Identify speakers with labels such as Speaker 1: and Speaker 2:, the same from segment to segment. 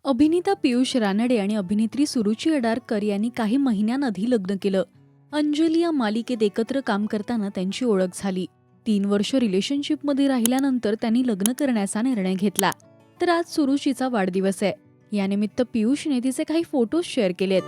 Speaker 1: अभिनेता पियुष रानडे आणि अभिनेत्री सुरुची अडारकर यांनी काही महिन्यांआधी लग्न केलं. अंजली या मालिकेत एकत्र काम करताना त्यांची ओळख झाली. 3 वर्ष रिलेशनशिपमध्ये राहिल्यानंतर त्यांनी लग्न करण्याचा निर्णय घेतला. तर आज सुरुचीचा वाढदिवस आहे. यानिमित्त पियुषने तिचे काही फोटोज शेअर केलेत.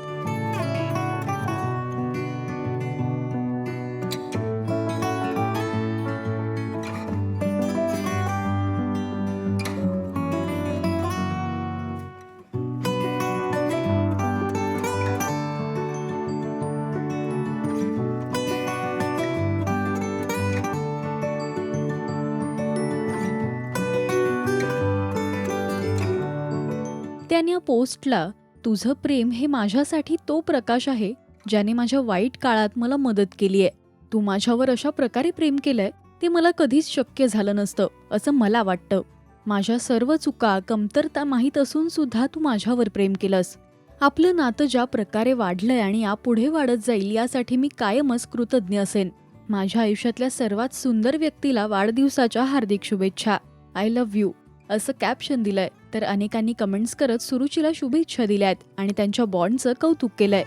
Speaker 1: त्यांनी या पोस्टला, तुझं प्रेम हे माझ्यासाठी तो प्रकाश आहे ज्याने माझ्या वाईट काळात मला मदत केलीये. तू माझ्यावर अशा प्रकारे प्रेम केलंय ते मला कधीच शक्य झालं नसतं असं मला वाटतं. माझ्या सर्व चुका कमतरता माहीत असून सुद्धा तू माझ्यावर प्रेम केलंस. आपलं नातं ज्या प्रकारे वाढलंय आणि यापुढे वाढत जाईल यासाठी मी कायमच कृतज्ञ असेन. माझ्या आयुष्यातल्या सर्वात सुंदर व्यक्तीला वाढदिवसाच्या हार्दिक शुभेच्छा. आय लव्ह यू असं कॅप्शन दिलंय. तर अनेकांनी कमेंट्स करत सुरुचीला शुभेच्छा दिल्यात आणि त्यांच्या बॉन्डचं कौतुक केलंय.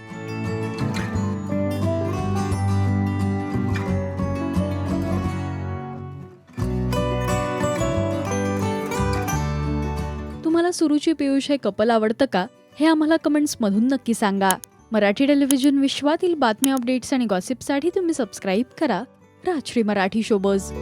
Speaker 1: तुम्हाला सुरुची पियुष हे कपल आवडतं का? हे आम्हाला कमेंट्समधून नक्की सांगा. मराठी टेलिव्हिजन विश्वातील बातम्या, अपडेट्स आणि गॉसिपसाठी तुम्ही सबस्क्राईब करा राजश्री मराठी शोबज.